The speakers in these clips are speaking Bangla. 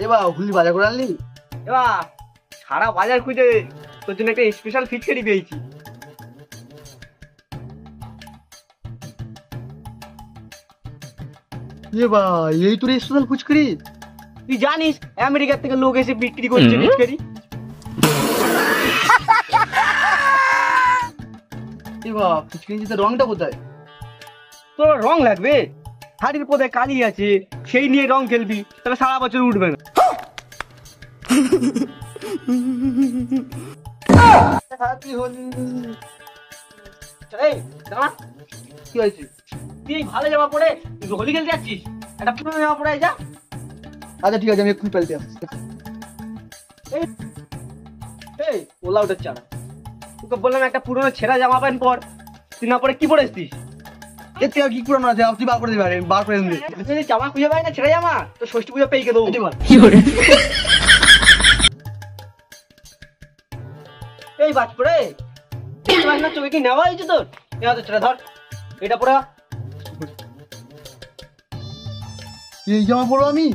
এবার হুলি বাজার করে আনলি? এবার সারা বাজার খুঁজে তোর জন্য একটা স্পেশাল ফিটকারি পেয়েছি। এই তোর স্পেশাল ফুচকারি? তুই জানিস আমেরিকার থেকে লোক এসে বিক্রি করছে ফিটকারি? ফুচকারিতে রংটা কোথায়? তোর রং লাগবে? হাড়ির পদে কালি আছে, সেই নিয়ে রং খেলবি, তাহলে সারা বছর উঠবে না। কি হয়েছে? তুই ভালো জামা পরে হোলি খেলতে যাচ্ছিস, একটা পুরো জামা পরে যা। আচ্ছা ঠিক আছে, আমি এক্ষুনি পাল্টে আসছি। এই ওলা ওটা চালা, তোকে বললাম একটা পুরোনো ছেঁড়া জামা প্যান্ট পর, তুই না পরে কি পরেছিস? এর থেকে কি পুরানো আছে? তুই বার করে দিবি, বার করে দিবি। যদি জামা খুঁজে পাই না ছেঁড়া জামা, তো ষষ্ঠী পুজো পেয়ে দেবো। এই বাজ পরে না, চোখে কি নেওয়া হয়েছে তোর? নেওয়া তো ছেড়ে ধর, এটা পরে। এই জামা পরবো আমি?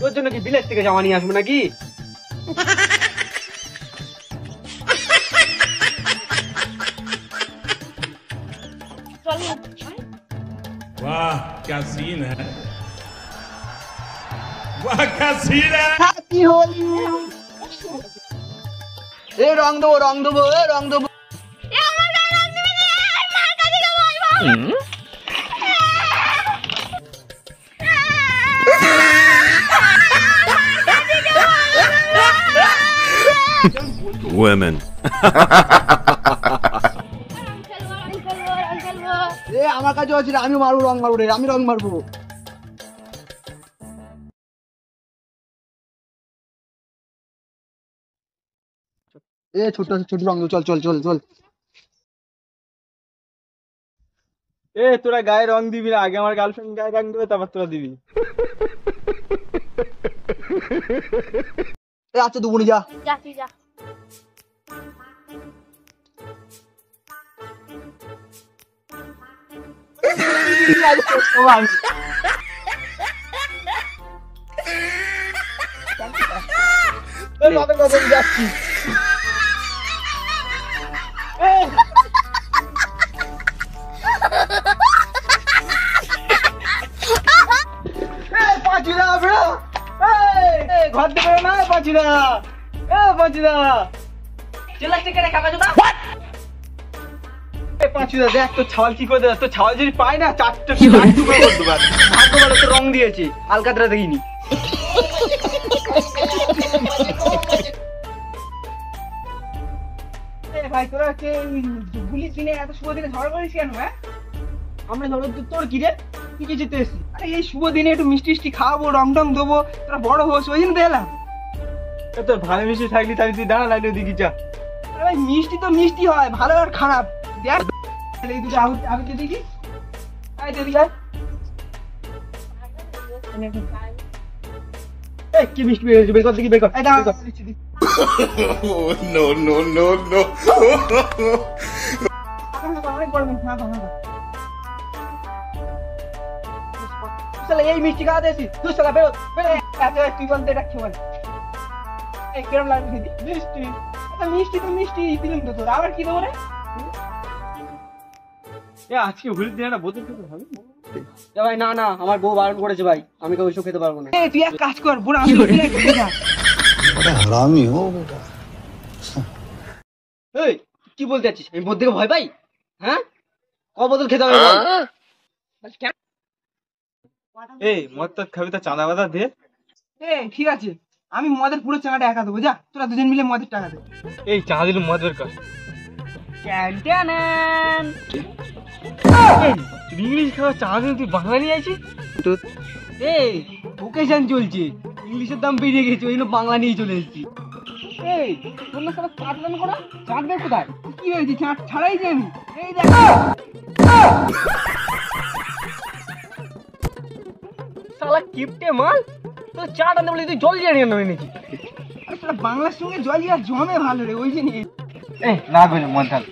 তোর জন্য কি বিলেত থেকে জামা নিয়ে আসবো নাকি? वाह क्या सीन है, वाह क्या सीन है। হ্যাপি হোলি। এ রং দেবো, রং দেবো, এ রং দেবো। Women. এ আমার কাছে আছে, আমি মারবো, রং মারবো রে, আমি রং মারবো। এ ছোট ছোট রং দেবো, চল চল চল চল। এ তোরা গায়ে রং দিবি না, আগে আমার গার্লফ্রেন্ড গায়ে রং দেবে, তারপর তোরা দিবি। এ আচ্ছা দুপুরে যা। যাচ্ছি। ঘর দেবে না পাঁচিদা, পাঁচিদা পাঁচুদা দেখ তোর ছাওয়াল কি করে দেয়। তোর ছাওয়াল যদি পাই না, চারটে টুকরো করে দেবো। ভাগ্য ভালো তো রং দিয়েছি, আলকাতরা দেখিনি। ভাই তোরা গুলির দিনে এত শুভ দিনে ঝড় করিস কেন? হ্যাঁ আমরা ধরো তোর কি রে, কি কি যেতে এসছি? আরে এই শুভ দিনে একটু মিষ্টি মিষ্টি খাওয়াবো, রং টং দেবো, তোরা বড় হোস, ওই জন্য এলাম। তোর ভালো মিষ্টি থাকলি তাহলে তুই দাঁড়া লাগলে দিকে যা। আরে ভাই মিষ্টি তো মিষ্টি হয়, ভালো আর খারাপ দেখ। এই দুটো আমি তো দেখি, কি মিষ্টি বের কর দেখি, বের কর। No no no no. এই মিষ্টি খাওয়া দিয়েছি তুই, সালা বেরো তুই বলতে রাখছি বল। এই কিরম লাগবে মিষ্টি? মিষ্টি তো মিষ্টি দিলাম তো, তোর আবার কি দেবো রে? আজকে হোলির দিন একটা বোতল খেতে হবে ভাই। না না, আমার বউ বারণ করেছে ভাই, আমি কেউ ওইসব খেতে পারবো না। তুই এক কাজ কর, বুড়া হারামি হো বেটা। এই কি বলতে যাচ্ছিস? আমি মদ থেকে ভয় পাই? হ্যাঁ ক বোতল খেতে হবে? এই মদ তো খাবি, তো চাঁদা বাদা দে। ঠিক আছে, আমি মদের পুরো চাঁদাটা একা দেবো, যা তোরা দুজন মিলে মদের টাকা দে। এই চাঁদা দিলে মদ বের কর। ইংলিশ খাওয়া চাঁদা দিলে তুই বাংলা নিয়ে আছিস? এই ওকেশন চলছে, ইংলিশের দাম বেরিয়ে গেছে, ওই জন্য বাংলা নিয়ে চলে এসেছি। এই তোর না সবাই চাঁদলাম করা, চাঁদ বের কোথায়? কি হয়েছে? চাঁদ ছাড়াই যে আমি এই দেখ। শালা কিপটে মাল, তো চাট আনতে বলে তুই জল দিয়ে নিয়ে নেবে নাকি? বাংলার সঙ্গে জল দিয়ে জমে ভালো রে, ওই যে নিয়ে না গেলে মন থাক।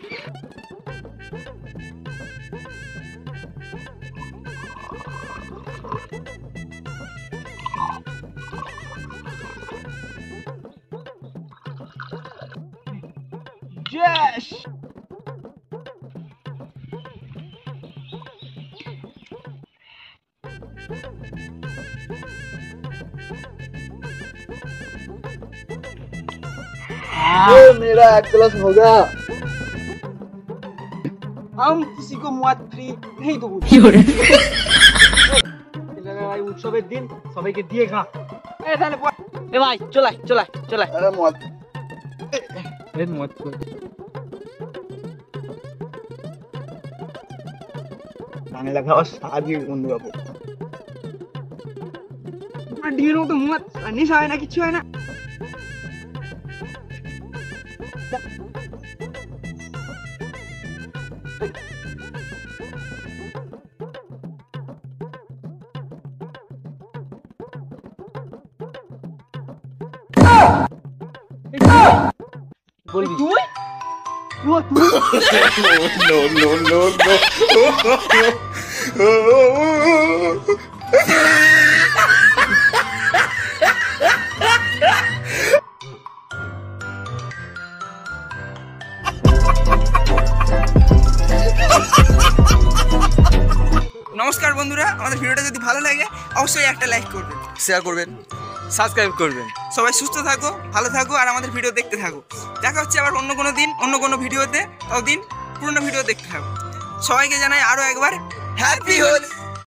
Yes! ये मेरा एक गिलास होगा। हम किसी को मौत फ्री नहीं दूंगा। ভাই উৎসবের দিন সবাইকে দিয়ে খা। এ তাহলে এ ভাই চলাই চলাই চলাই। আরে মদ এ মদ কর। গানে লাগাও শাদি বন্ধু বাবু। আর ডিমের মতো মদ নেশা হয় না, কিছু হয় না। বলবি তুই No, no, no, no. নমস্কার বন্ধুরা, আমাদের ভিডিওটা যদি ভালো লাগে অবশ্যই একটা লাইক করবেন, শেয়ার করবেন, সাবস্ক্রাইব করবেন। সবাই সুস্থ থাকো, ভালো থাকো আর আমাদের ভিডিও দেখতে থাকো। দেখা হচ্ছে আবার অন্য কোনো দিন অন্য কোনো ভিডিওতে। ততদিন পুরনো ভিডিও দেখতে থাকো। সবাইকে জানাই আরো একবার হ্যাপি হোলি।